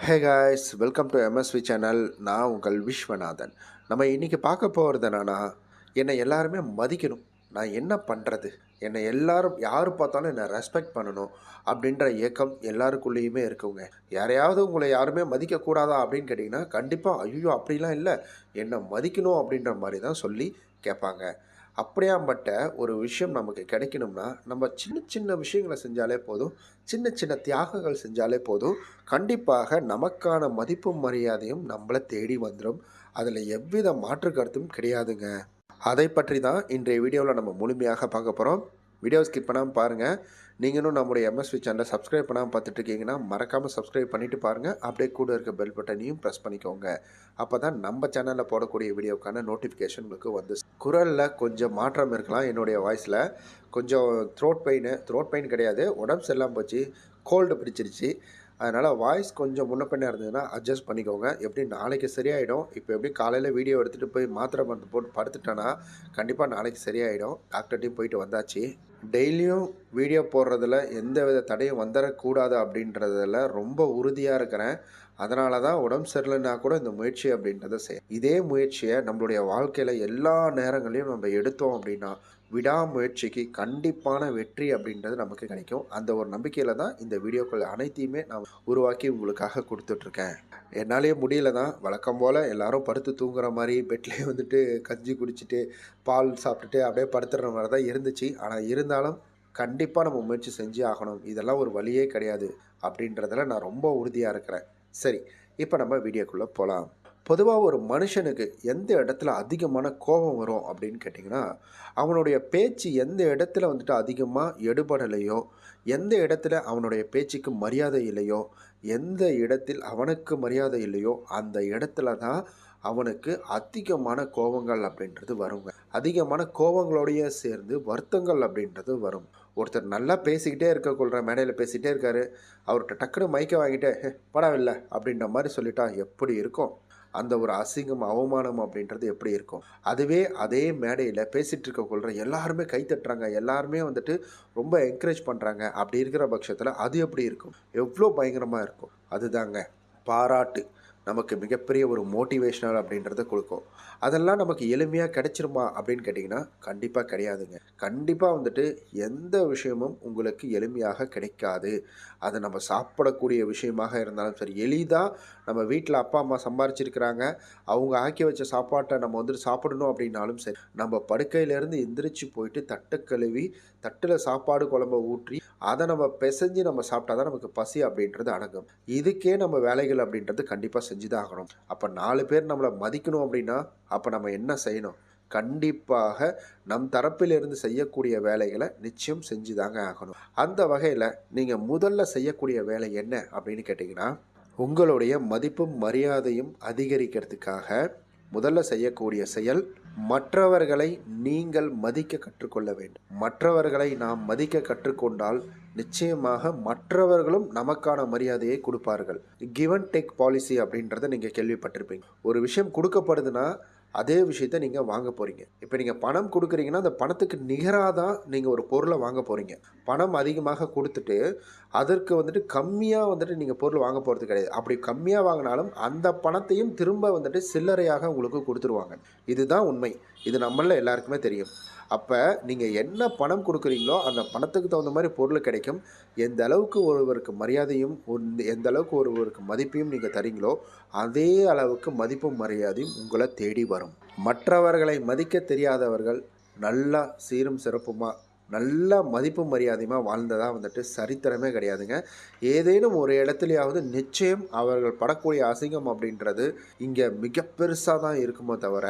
Hey guys, welcome to MSV channel. நான் உங்கள் விஸ்வநாதன். நம்ம இன்றைக்கி பார்க்க போகிறது என்னன்னா, என்னை எல்லாருமே மதிக்கணும். நான் என்ன பண்ணுறது? என்னை எல்லாரும் யார் பார்த்தாலும் என்னை ரெஸ்பெக்ட் பண்ணணும் அப்படின்ற ஏக்கம் எல்லாருக்குள்ளேயுமே இருக்குங்க. யாரையாவது உங்களை யாருமே மதிக்கக்கூடாதா அப்படின்னு கேட்டிங்கன்னா, கண்டிப்பாக ஐயோ அப்படிலாம் இல்லை, என்னை மதிக்கணும் அப்படின்ற மாதிரி தான் சொல்லி கேட்பாங்க. அப்படியாம்பட்ட ஒரு விஷயம் நமக்கு கிடைக்கணும்னா, நம்ம சின்ன சின்ன விஷயங்கள செஞ்சாலே போதும். சின்ன சின்ன தியாகங்கள் செஞ்சாலே போதும். கண்டிப்பாக நமக்கான மதிப்பும் மரியாதையும் நம்மள தேடி வந்துரும். அதில எவ்வித மாற்று கருத்தும் கிடையாதுங்க. அதை பற்றி தான் இன்றைய வீடியோவில் நம்ம முழுமையாக பார்க்க போகிறோம். வீடியோ ஸ்கிப் பண்ணாமல் பாருங்கள். நீங்கள் இன்னும் நம்முடைய எம்எஸ்வி சேனலை சப்ஸ்கிரைப் பண்ணாமல் பார்த்துட்ருக்கீங்கன்னா மறக்காமல் சப்ஸ்கிரைப் பண்ணிவிட்டு பாருங்கள். அப்படியே கூட இருக்க பெல் பட்டனையும் ப்ரெஸ் பண்ணிக்கோங்க. அப்போ தான் நம்ம சேனலில் போடக்கூடிய வீடியோக்கான நோட்டிஃபிகேஷன் உங்களுக்கு வந்து குரலில் கொஞ்சம் மாற்றம் இருக்கலாம். என்னுடைய வாய்ஸில் கொஞ்சம் த்ரோட் பெயின் கிடையாது, உடம்பு சரியில்லாமல் போச்சு, கோல்டு பிடிச்சிருச்சு. அதனால் வாய்ஸ் கொஞ்சம் முன்ன பின்ன இருந்ததுன்னா அட்ஜஸ்ட் பண்ணிக்கோங்க. எப்படி நாளைக்கு சரியாயிடும். இப்போ எப்படி காலையில் வீடியோ எடுத்துகிட்டு போய் மாத்திரை மருந்து போட்டு படுத்துட்டேன்னா கண்டிப்பாக நாளைக்கு சரியாயிடும். டாக்டர்கிட்டையும் போயிட்டு வந்தாச்சு. டெய்லியும் வீடியோ போடுறதில் எந்த வித தடையும் வந்துடக்கூடாது அப்படின்றதில் ரொம்ப உறுதியாக இருக்கிறேன். அதனால தான் உடம்பு சரியில்லைன்னா கூட இந்த முயற்சி அப்படின்றத இதே முயற்சியை நம்மளுடைய வாழ்க்கையில் எல்லா நேரங்களையும் நம்ம எடுத்தோம் அப்படின்னா விடாமுயற்சிக்கு கண்டிப்பான வெற்றி அப்படின்றது நமக்கு கிடைக்கும். அந்த ஒரு நம்பிக்கையில் தான் இந்த வீடியோக்கள் அனைத்தையுமே நான் உருவாக்கி உங்களுக்காக கொடுத்துட்ருக்கேன். என்னாலேயே முடியல தான், வழக்கம் போல் எல்லோரும் படுத்து தூங்குற மாதிரி பெட்லேயே வந்துட்டு கஞ்சி குடிச்சிட்டு பால் சாப்பிட்டுட்டு அப்படியே படுத்துடுற மாதிரி தான் இருந்துச்சு. ஆனால் இருந்தாலும் கண்டிப்பாக நம்ம முயற்சி செஞ்சு ஆகணும். இதெல்லாம் ஒரு வழியே கிடையாது அப்படின்றதில் நான் ரொம்ப உறுதியாக இருக்கிறேன். சரி, இப்போ நம்ம வீடியோக்குள்ளே போகலாம். பொதுவாக ஒரு மனுஷனுக்கு எந்த இடத்துல அதிகமான கோபம் வரும் அப்படின்னு கேட்டிங்கன்னா, அவனுடைய பேச்சு எந்த இடத்துல வந்துட்டு அதிகமாக எடுபடலையோ, எந்த இடத்துல அவனுடைய பேச்சுக்கு மரியாதை இல்லையோ, எந்த இடத்தில் அவனுக்கு மரியாதை இல்லையோ அந்த இடத்துல தான் அவனுக்கு அதிகமான கோபங்கள் அப்படின்றது வருங்க. அதிகமான கோபங்களோடையே சேர்ந்து வருத்தங்கள் அப்படின்றது வரும். ஒருத்தர் நல்லா பேசிக்கிட்டே இருக்கக்குள்ள மேடையில் பேசிகிட்டே இருக்காரு, அவர்கிட்ட டக்குன்னு மைக்கை வாங்கிட்டு படவில்லை அப்படின்ற மாதிரி சொல்லிட்டா எப்படி இருக்கும்? அந்த ஒரு அசிங்கம், அவமானம் அப்படின்றது எப்படி இருக்கும்? அதுவே அதே மேடையில் பேசிகிட்டு இருக்கக்குள்ள எல்லாருமே கை தட்டுறாங்க, எல்லாருமே வந்துட்டு ரொம்ப என்கரேஜ் பண்ணுறாங்க. அப்படி இருக்கிற பட்சத்தில் அது எப்படி இருக்கும்? எவ்வளோ பயங்கரமாக இருக்கும். அதுதாங்க பாராட்டு நமக்கு மிகப்பெரிய ஒரு மோட்டிவேஷனல் அப்படின்றத கொடுக்கும். அதெல்லாம் நமக்கு எளிமையாக கிடைச்சிருமா அப்படின்னு கேட்டிங்கன்னா கண்டிப்பாக கிடையாதுங்க. கண்டிப்பாக வந்துட்டு எந்த விஷயமும் உங்களுக்கு எளிமையாக கிடைக்காது. அது நம்ம சாப்பிடக்கூடிய விஷயமாக இருந்தாலும் சரி, எளிதாக நம்ம வீட்டில் அப்பா அம்மா சம்பாரிச்சிருக்கிறாங்க, அவங்க ஆக்கி வச்ச சாப்பாட்டை நம்ம வந்துட்டு சாப்பிடணும் அப்படின்னாலும் சரி, நம்ம படுக்கையிலேருந்து எந்திரிச்சு போயிட்டு தட்டை கழுவி தட்டில் சாப்பாடு குழம்ப ஊற்றி அதை நம்ம பிசைஞ்சு நம்ம சாப்பிட்டா தான் நமக்கு பசி அப்படின்றது அடங்கும். இதுக்கே நம்ம வேலைகள் அப்படின்றது கண்டிப்பாக செஞ்சு தான் ஆகணும். அப்போ 4 பேர் நம்மளை மதிக்கணும் அப்படின்னா அப்போ நம்ம என்ன செய்யணும்? கண்டிப்பாக நம் தரப்பிலிருந்து செய்யக்கூடிய வேலைகளை நிச்சயம் செஞ்சு தாங்க ஆகணும். அந்த வகையில் நீங்கள் முதல்ல செய்யக்கூடிய வேலை என்ன அப்படின்னு கேட்டிங்கன்னா, உங்களுடைய மதிப்பும் மரியாதையும் அதிகரிக்கிறதுக்காக முதல்ல செய்யக்கூடிய செயல், மற்றவர்களை நீங்கள் மதிக்க கற்றுக்கொள்ள வேண்டும். மற்றவர்களை நாம் மதிக்க கற்றுக்கொண்டால் நிச்சயமாக மற்றவர்களும் நமக்கான மரியாதையை கொடுப்பார்கள். கிவ் அண்ட் டேக் பாலிசி அப்படின்றத நீங்கள் கேள்விப்பட்டிருப்பீங்க. ஒரு விஷயம் கொடுக்கப்படுதுன்னா அதே விஷயத்த நீங்கள் வாங்க போகிறீங்க. இப்போ நீங்கள் பணம் கொடுக்குறீங்கன்னா அந்த பணத்துக்கு நிகராக தான் நீங்கள் ஒரு பொருளை வாங்க போகிறீங்க. பணம் அதிகமாக கொடுத்துட்டு அதற்கு வந்துட்டு கம்மியாக வந்துட்டு நீங்கள் பொருள் வாங்க போகிறது கிடையாது. அப்படி கம்மியாக வாங்கினாலும் அந்த பணத்தையும் திரும்ப வந்துட்டு சில்லறையாக உங்களுக்கு கொடுத்துருவாங்க. இதுதான் உண்மை. இது நம்மள எல்லாருக்குமே தெரியும். அப்போ நீங்கள் என்ன பணம் கொடுக்குறீங்களோ அந்த பணத்துக்கு தகுந்த மாதிரி பொருள் கிடைக்கும். எந்த அளவுக்கு ஒருவருக்கு மரியாதையும் எந்த அளவுக்கு ஒருவருக்கு மதிப்பையும் நீங்கள் தரீங்களோ அதே அளவுக்கு மதிப்பும் மரியாதையும் உங்களை தேடி வரும். மற்றவர்களை மதிக்க தெரியாதவர்கள் நல்லா சீரும் சிறப்புமாக நல்ல மதிப்பு மரியாதையுமா வாழ்ந்ததாக வந்துட்டு சரித்திரமே கிடையாதுங்க. ஏதேனும் ஒரு இடத்துலையாவது நிச்சயம் அவர்கள் படக்கூடிய அசிங்கம் அப்படின்றது இங்கே மிக பெருசாக தான் இருக்குமோ தவிர,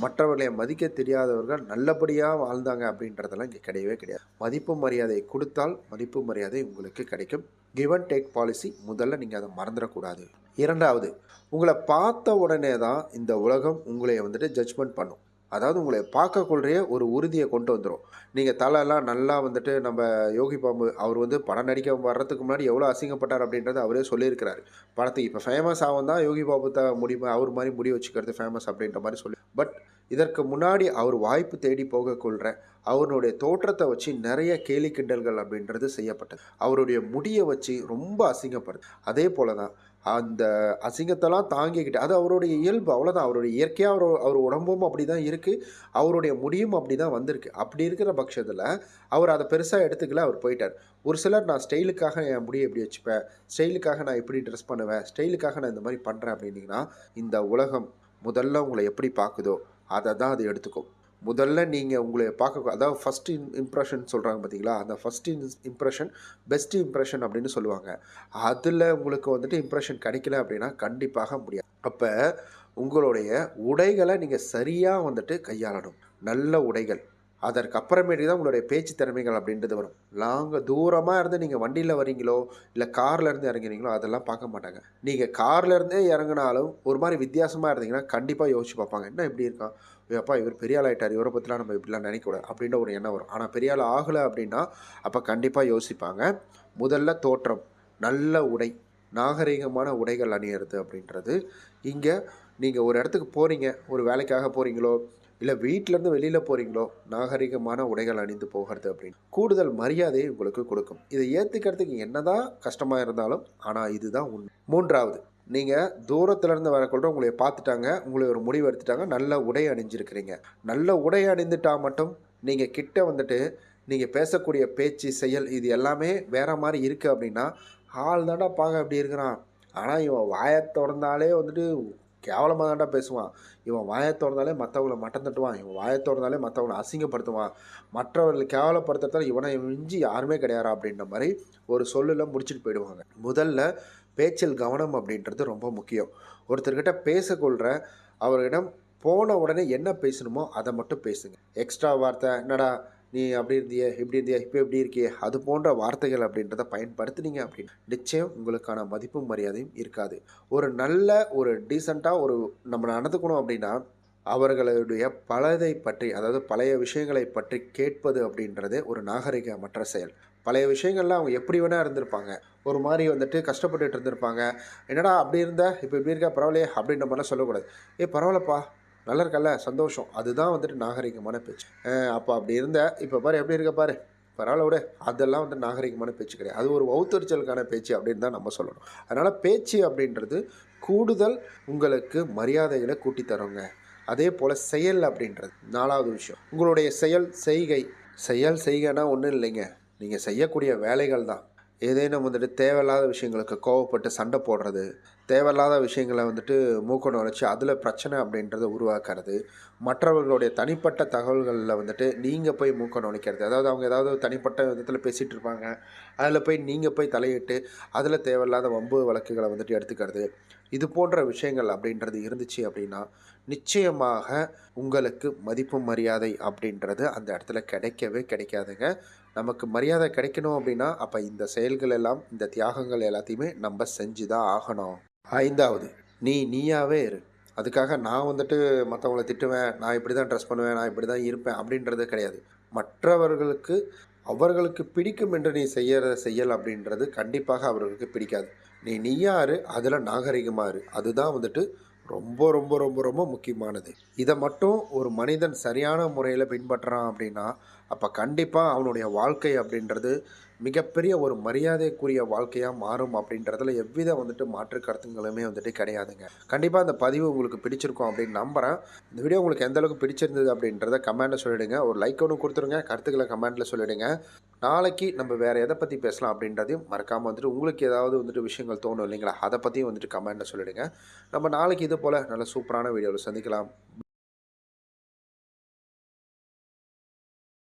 மற்றவர்களை மதிக்க தெரியாதவர்கள் நல்லபடியாக வாழ்ந்தாங்க அப்படின்றதெல்லாம் இங்கே கிடையவே கிடையாது. மதிப்பு மரியாதை கொடுத்தால் மதிப்பு மரியாதை உங்களுக்கு கிடைக்கும். கிவ் அண்ட் டேக் பாலிசி முதல்ல நீங்கள் அதை மறந்துடக்கூடாது. இரண்டாவது, உங்களை பார்த்த உடனே தான் இந்த உலகம் உங்களை வந்துட்டு ஜட்ஜ்மெண்ட் பண்ணும். அதாவது உங்களை பார்க்கக்குள்ளேயே ஒரு உறுதியை கொண்டு வந்துடும். நீங்கள் தலைலாம் நல்லா வந்துட்டு நம்ம யோகி பாபு அவர் வந்து படம் நடிக்க வர்றதுக்கு முன்னாடி எவ்வளோ அசிங்கப்பட்டார் அப்படின்றத அவரே சொல்லியிருக்கிறாரு. படத்துக்கு இப்போ ஃபேமஸ் ஆகும் தான் யோகி பாபு அவர் மாதிரி முடி வச்சுக்கிறது ஃபேமஸ் அப்படின்ற மாதிரி சொல்லி, பட் இதற்கு முன்னாடி அவர் வாய்ப்பு தேடி போகக்குள்ள அவருடைய தோற்றத்தை வச்சு நிறைய கேலி கிண்டல்கள் அப்படின்றது செய்யப்பட்டது. அவருடைய முடியை வச்சு ரொம்ப அசிங்கப்படுது. அதே போல தான் அந்த அசிங்கத்தெல்லாம் தாங்கிக்கிட்டு அது அவருடைய இயல்பு அவ்வளோதான். அவருடைய இயற்கையா அவர் உடம்பும் அப்படி தான் இருக்கு. அவருடைய முடியும் அப்படி தான் வந்திருக்கு. அப்படி இருக்கிற பட்சத்தில, அவர் அத பெருசா எடுத்துக்கல. அவர் போயிட்டார். ஒரு சிலர் நான் ஸ்டைலுக்காக என் முடிய இப்படி வச்சுப்பேன். ஸ்டைலுக்காக நான் இப்படி ட்ரெஸ் பண்ணுவேன். ஸ்டைலுக்காக நான் இந்த மாரி பண்றேன் அப்படின்னீங்கன்னா, இந்த உலகம் முதல்ல உங்கள எப்படி பாக்குதோ, அத தான் அது எடுத்துக்கும். முதல்ல நீங்க உங்கள பார்க்க அதாவது ஃபர்ஸ்ட் இம்ப்ரஷன் சொல்றாங்க பார்த்தீங்களா? அந்த ஃபர்ஸ்ட் இம்ப்ரஷன் பெஸ்ட் இம்ப்ரஷன் அப்படின்னு சொல்லுவாங்க. அதுல உங்களுக்கு வந்துட்டு இம்ப்ரஷன் கிடைக்கல அப்படின்னா கண்டிப்பாக முடியாது. அப்ப உங்களுடைய உடைகள நீங்க சரியா வந்துட்டு கையாளணும். நல்ல உடைகள். அதற்கு அப்புறமேட்டு தான் உங்களுடைய பேச்சு திறமைகள் அப்படின்றது வரும். தூரமா இருந்து நீங்க வண்டியில வரீங்களோ, இல்ல கார்ல இருந்து இறங்குறீங்களோ அதெல்லாம் பார்க்க மாட்டாங்க. நீங்க கார்ல இருந்தே இறங்குனாலும் ஒரு மாரி வித்தியாசமா இருந்தீங்கன்னா, கண்டிப்பா யோசிச்சு பார்ப்பாங்க. என்ன இப்படி இருக்கான்? அப்பா இவர் பெரிய ஆள் ஆயிட்டாரு. இவர பத்திலாம் நம்ம இப்படிலாம் நினைக்கக்கூடாது. அப்படின்ற ஒரு எண்ணம் வரும். ஆனா பெரிய ஆள் ஆகல அப்படின்னா, அப்ப கண்டிப்பா யோசிப்பாங்க. முதல்ல தோற்றம், நல்ல உடை, நாகரீகமான உடைகள் அணியறது அப்படின்றது, இங்க நீங்க ஒரு இடத்துக்கு போறீங்க, ஒரு வேலைக்காக போறீங்களோ, இல்ல வீட்லருந்து வெளியில போறீங்களோ, நாகரீகமான உடைகள் அணிந்து போகிறது அப்படின்னு கூடுதல் மரியாதையை உங்களுக்கு கொடுக்கும். இத ஏத்துக்கிறதுக்கு என்னதான் கஷ்டமா இருந்தாலும், ஆனா இதுதான் உண்மை. 3வது நீங்க தூரத்துல இருந்து வரக்குள்ள உங்கள பார்த்துட்டாங்க. உங்கள ஒரு முடிவு எடுத்துட்டாங்க. நல்ல உடை அணிஞ்சிருக்கிறீங்க. நல்ல உடை அணிந்துட்டா மட்டும் நீங்க கிட்ட வந்துட்டு, நீங்க பேசக்கூடிய பேச்சு, செயல் இது எல்லாமே வேற மாரி இருக்கு அப்படின்னா, "ஆள் தான்டா பார்க்க இப்படி இருக்கிறான். ஆனா இவன் வாய தொறந்தாலே வந்துட்டு கேவலமா தான்டா பேசுவான். இவன் வாய தொறந்தாலே மத்தவங்கள மட்டம் தட்டுவான். இவன் வாய தொறந்தாலே மத்தவங்கள அசிங்கப்படுத்துவான். மற்றவர்கள கேவலப்படுத்துறதுல இவன மிஞ்சி யாருமே கிடையாதுடா" அப்படின்ற மாரி ஒரு சொல்லுல முடிச்சுட்டு போயிடுவாங்க. முதல்ல பேச்சில் கவனம் அப்படின்றது ரொம்ப முக்கியம். ஒருத்தர்கிட்ட பேசக்கொள்ற அவரிடம் போன உடனே என்ன பேசணுமோ அத மட்டும் பேசுங்க. எக்ஸ்ட்ரா வார்த்தை, "என்னடா நீ அப்படி இருந்தியே, இப்படி இருந்தியே, இப்ப இப்படி இருக்கியே" அது போன்ற வார்த்தைகள் அப்படின்றத பயன்படுத்துனீங்க அப்படின்னா, நிச்சயம் உங்களுக்கான மதிப்பும் மரியாதையும் இருக்காது. ஒரு நல்ல ஒரு டீசென்ட்டா நம்ம நடந்துக்கணும் அப்படின்னா, அவர்களுடைய பழதை பற்றி அதாவது பழைய விஷயங்களை பற்றி கேட்பது அப்படின்றது ஒரு நாகரிகமற்ற செயல். பழைய விஷயங்கள்ல அவங்க எப்படி வேணா இருந்திருப்பாங்க. ஒரு மாரி வந்துட்டு கஷ்டப்பட்டுட்டு இருந்திருப்பாங்க. "என்னடா அப்படி இருந்த? இப்ப இப்படி இருக்க பரவாயில்லையே!" அப்படின்ற மாரிலாம் சொல்லக்கூடாது. "ஏய் பரவாயில்லப்பா, நல்லா இருக்கல்ல, சந்தோஷம்." அதுதான் வந்துட்டு நாகரிகமான பேச்சு. அப்ப அப்படி இருந்த, இப்ப பாரு எப்படி இருக்க பாரு, பரவால்ல விடு." அதெல்லாம் வந்து நாகரிகமான பேச்சு கிடையாது. அது ஒரு வவுத்தறிச்சலுக்கான பேச்சு அப்படின்னு தான் நம்ம சொல்லணும். அதனால பேச்சு அப்படின்றது கூடுதல் உங்களுக்கு மரியாதைகள கூட்டி தருங்க. அதேபோல செயல் அப்படின்றது 4வது விஷயம். உங்களுடைய செயல், செய்கை. செயல், செய்கைன்னா ஒண்ணும் இல்லைங்க. நீங்க செய்யக்கூடிய வேலைகள் தான். ஏதேனும் வந்துட்டு தேவையில்லாத விஷயங்களுக்கு கோவப்பட்டு சண்டை போடுறது, தேவையில்லாத விஷயங்கள வந்துட்டு மூக்க நுழைச்சு அதில பிரச்சனை அப்படின்றத உருவாக்குறது, மற்றவர்களுடைய தனிப்பட்ட தகவல்கள்ல வந்துட்டு நீங்க போய் மூக்க நுழைக்கிறது. அதாவது அவங்க ஏதாவது தனிப்பட்ட விதத்தில பேசிட்டு இருப்பாங்க. அதில போய் நீங்க போய் தலையிட்டு, அதில தேவையில்லாத வம்பு வழக்குகள வந்துட்டு எடுத்துக்கிறது. இது போன்ற விஷயங்கள் அப்படின்றது இருந்துச்சு அப்படின்னா, நிச்சயமாக உங்களுக்கு மதிப்பு, மரியாதை அப்படின்றது அந்த இடத்துல கிடைக்கவே கிடைக்காதுங்க. நமக்கு மரியாதை கிடைக்கணும் அப்படின்னா, அப்ப இந்த செயல்கள் எல்லாம், இந்த தியாகங்கள் எல்லாத்தையுமே நம்ப செஞ்சு தான் ஆகணும். 5வது நீயாவே இரு. அதுக்காக நான் வந்துட்டு மத்தவங்கள திட்டுவேன், நான் இப்படி தான் ட்ரெஸ் பண்ணுவேன், நான் இப்படி தான் இருப்பேன் அப்படின்றது கிடையாது. மற்றவர்களுக்கு அவர்களுக்கு பிடிக்கும் என்று நீ செய்யற செயல் அப்படின்றது கண்டிப்பாக அவர்களுக்கு பிடிக்காது. நீயா இரு, அதில நாகரிகமா இரு. அதுதான் வந்துட்டு ரொம்ப, ரொம்ப, ரொம்ப, ரொம்ப முக்கியமானது. இத மட்டும் ஒரு மனிதன் சரியான முறையில பின்பற்றுறான் அப்படின்னா, அப்ப கண்டிப்பா அவனுடைய வாழ்க்கை அப்படின்றது மிகப்பெரிய ஒரு மரியாதைக்குரிய வாழ்க்கையா மாறும் அப்படின்றதுல எவ்வித வந்துட்டு மாற்று கருத்துங்களுமே வந்துட்டு கிடையாதுங்க. கண்டிப்பா இந்த பதிவு உங்களுக்கு பிடிச்சிருக்கும் அப்படின்னு நம்புறேன். இந்த வீடியோ உங்களுக்கு எந்த அளவுக்கு பிடிச்சிருந்தது அப்படின்றத கமெண்ட்ல சொல்லிடுங்க. ஒரு லைக் ஒண்ணு குடுத்துருங்க. கருத்துக்கள கமெண்ட்ல சொல்லிடுங்க. நாளைக்கு நம்ம வேற எத பத்தி பேசலாம் அப்படின்றதையும் மறக்காம வந்துட்டு உங்களுக்கு ஏதாவது வந்துட்டு விஷயங்கள் தோணும் இல்லைங்களா? அத பத்தியும் வந்துட்டு கமெண்ட்ல சொல்லிடுங்க. நம்ம நாளைக்கு இது போல நல்ல சூப்பரான வீடியோல சந்திக்கலாம்.